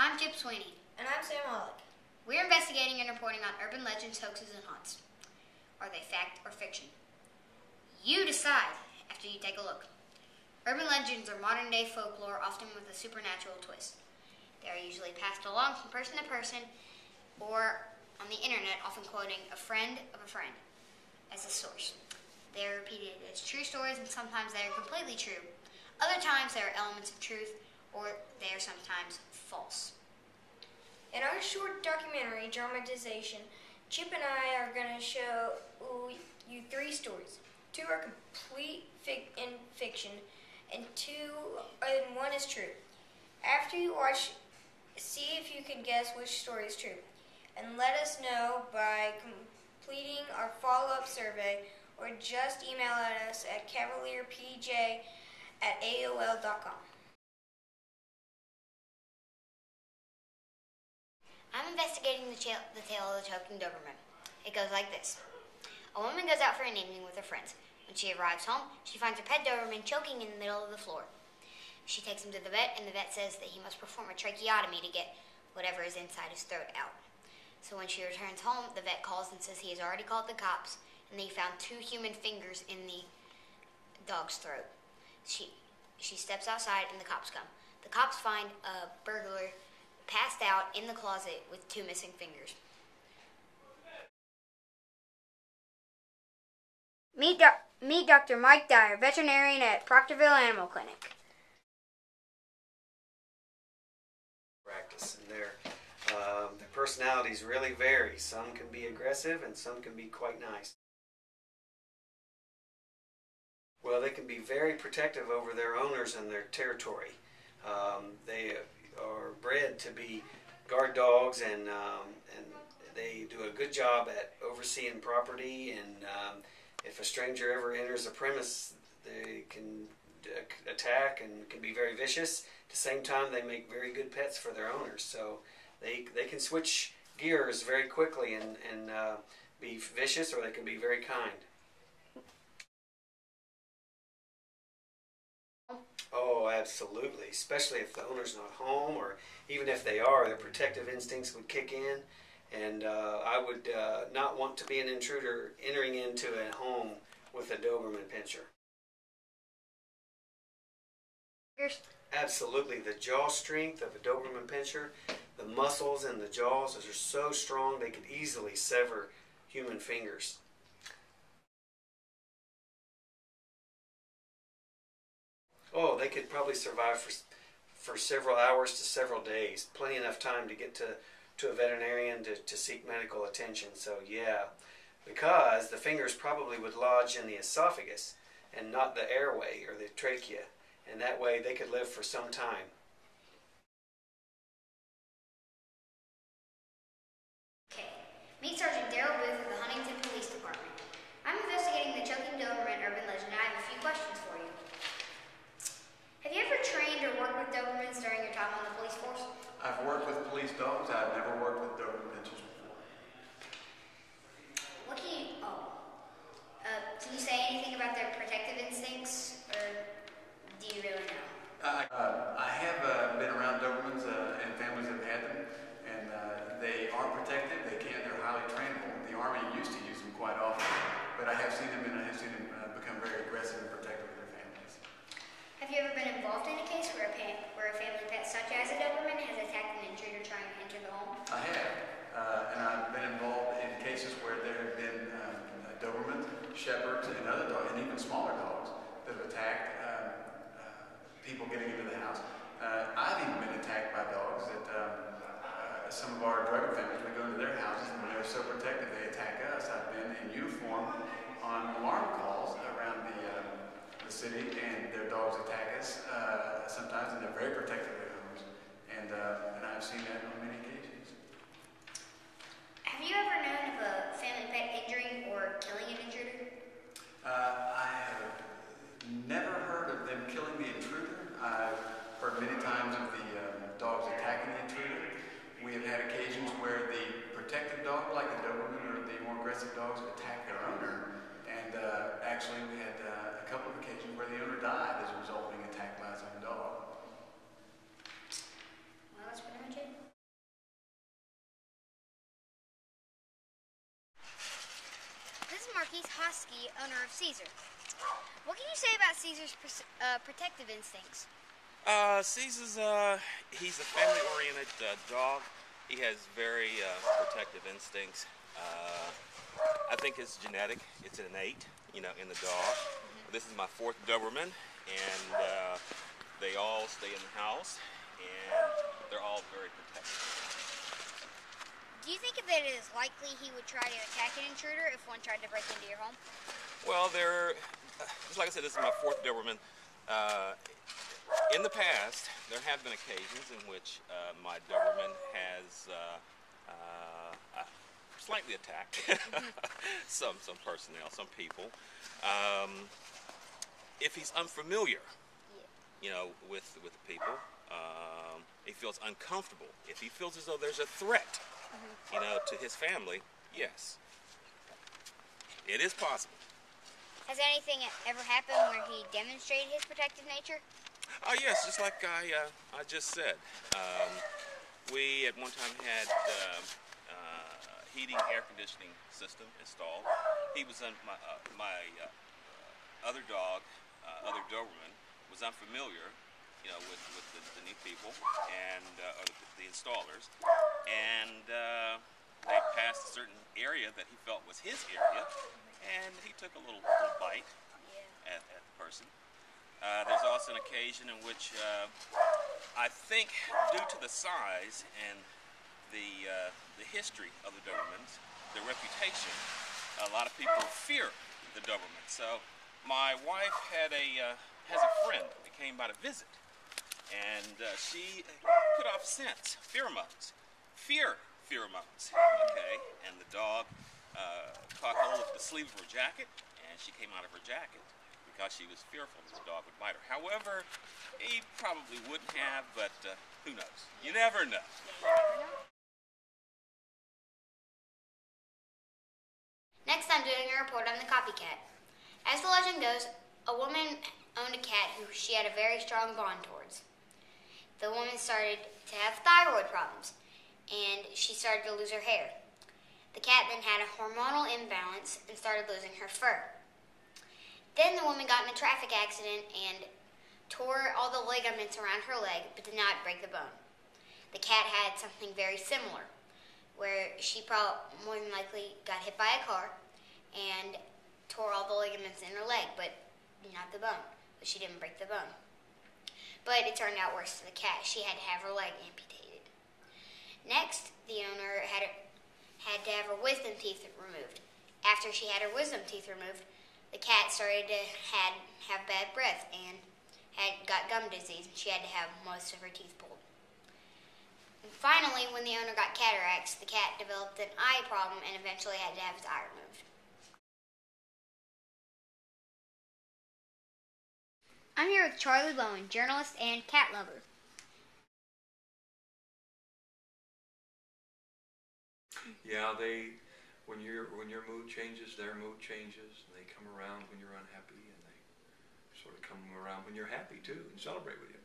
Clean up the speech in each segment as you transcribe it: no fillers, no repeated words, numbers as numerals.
I'm Chip Sweeney. And I'm Sam Wallach. We're investigating and reporting on urban legends, hoaxes, and haunts. Are they fact or fiction? You decide after you take a look. Urban legends are modern-day folklore, often with a supernatural twist. They are usually passed along from person to person or on the internet, often quoting a friend of a friend as a source. They are repeated as true stories, and sometimes they are completely true. Other times there are elements of truth, or they are sometimes false. In our short documentary dramatization, Chip and I are going to show you 3 stories. 2 are complete in fiction, and 1 is true. After you watch, see if you can guess which story is true, and let us know by completing our follow-up survey, or just email us at cavalierpj@aol.com. I'm investigating the tale of the choking Doberman. It goes like this. A woman goes out for an evening with her friends. When she arrives home, she finds her pet Doberman choking in the middle of the floor. She takes him to the vet, and the vet says that he must perform a tracheotomy to get whatever is inside his throat out. So when she returns home, the vet calls and says he has already called the cops, and they found 2 human fingers in the dog's throat. She steps outside, and the cops come. The cops find a burglar passed out in the closet with 2 missing fingers. Meet Dr. Mike Dyer, veterinarian at Proctorville Animal Clinic. Practice, and their personalities really vary. Some can be aggressive and some can be quite nice. Well, they can be very protective over their owners and their territory. They are bred to be guard dogs, and they do a good job at overseeing property, and if a stranger ever enters a premise, they can attack and can be very vicious. At the same time, they make very good pets for their owners, so they can switch gears very quickly and be vicious, or they can be very kind. Oh, absolutely, especially if the owner's not home, or even if they are, their protective instincts would kick in, and I would not want to be an intruder entering into a home with a Doberman pinscher. Absolutely, the jaw strength of a Doberman pinscher, the muscles in the jaws, those are so strong they could easily sever human fingers. Oh, they could probably survive for several hours to several days. Plenty enough time to get to a veterinarian to seek medical attention. So yeah, because the fingers probably would lodge in the esophagus and not the airway or the trachea. And that way they could live for some time. Okay. Meet Sergeant Darrell Booth of the Huntington Police Department. I'm investigating the choking Doberman urban legend, and I have a few questions for you. Have you ever trained or worked with Dobermans during your time on the police force? I've worked with police dogs. I've never worked with Doberman pinschers before. What can you say anything about their protective instincts, or do you really know? I have been around Dobermans and families that have had them, and they are protective. They're highly trainable. The Army used to use them quite often, but I have seen them, and I have seen them become very aggressive and protective of their families. Have you ever been involved in a case where a family pet such as a Doberman has attacked an intruder trying to enter the home? I have, and I've been involved in cases where there have been Dobermans, Shepherds, and other dogs, and even smaller dogs that have attacked people getting into the house. I've even been attacked by dogs that some of our drug offenders, we go into their houses and they're so protective they attack us. I've been in uniform on alarm calls around the city, and their dogs attack us sometimes, and they're very protective of their owners, and I've seen that on many occasions. Have you ever known of a family pet injuring or killing an intruder? I have never heard of them killing the intruder. I've heard many times of the dogs attacking the intruder. We have had occasions where the protective dog, like the Doberman or the more aggressive dogs, have attacked their owner, and actually we had a couple of occasions where the owner died as a result of being attacked by his own dog. Marquise Hosky, owner of Caesar. What can you say about Caesar's protective instincts? Caesar's, he's a family-oriented dog. He has very protective instincts. I think it's genetic. It's innate, in the dog. This is my fourth Doberman, and they all stay in the house, and they're all very protective. Do you think that it is likely he would try to attack an intruder if one tried to break into your home? Well, just like I said, this is my fourth Doberman. In the past, there have been occasions in which my Doberman has slightly attacked some personnel, some people. If he's unfamiliar, with the people, he feels uncomfortable. If he feels as though there's a threat, to his family, yes, it is possible. Has anything ever happened where he demonstrated his protective nature? Oh yes, just like I just said. We at one time had heating, air conditioning system installed. He was my other dog, other Doberman, was unfamiliar, with the new people and or the installers, and they passed a certain area that he felt was his area, and he took a little bite at the person. There's also an occasion in which I think, due to the size and the history of the Dobermans, their reputation, a lot of people fear the Doberman. So my wife has a friend that came by to visit, and she put off scents, pheromones, pheromones. Okay, and the dog caught hold of the sleeve of her jacket, and she came out of her jacket because she was fearful that the dog would bite her. However, he probably wouldn't have, but who knows? You never know. Next, I'm doing a report on the copycat. As the legend goes, a woman owned a cat who she had a very strong bond towards. The woman started to have thyroid problems, and she started to lose her hair. The cat then had a hormonal imbalance and started losing her fur. Then the woman got in a traffic accident and tore all the ligaments around her leg, but did not break the bone. The cat had something very similar, where she more than likely got hit by a car and tore all the ligaments in her leg, but not the bone. But she didn't break the bone. But it turned out worse for the cat. She had to have her leg amputated. Next, the owner had to have her wisdom teeth removed. After she had her wisdom teeth removed, the cat started to have bad breath and got gum disease, and she had to have most of her teeth pulled. And finally, when the owner got cataracts, the cat developed an eye problem and eventually had to have his eye removed. I'm here with Charlie Bowen, journalist and cat lover. Yeah, when your mood changes, their mood changes, and they come around when you're unhappy, and they sort of come around when you're happy too, and celebrate with you.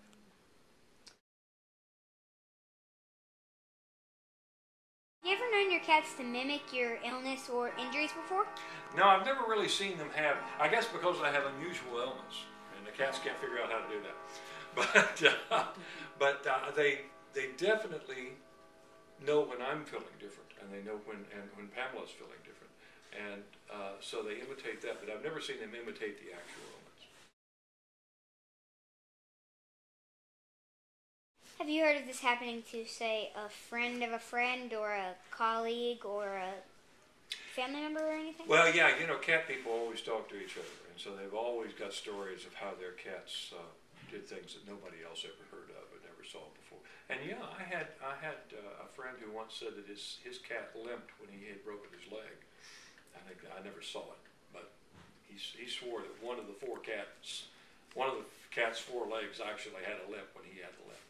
Have you ever known your cats to mimic your illness or injuries before? No, I've never really seen them have, I guess because I have unusual ailments, and the cats can't figure out how to do that. But they definitely know when I'm feeling different, and they know when Pamela's feeling different, and so they imitate that. But I've never seen them imitate the actual ailments. Have you heard of this happening to, say, a friend of a friend, or a colleague, or a family member, or anything? Well, yeah, cat people always talk to each other, and so they've always got stories of how their cats did things that nobody else ever heard of and never saw before. And yeah, I had a friend who once said that his cat limped when he had broken his leg. I never saw it, but he swore that one of the cat's 4 legs actually had a limp when he had a limp.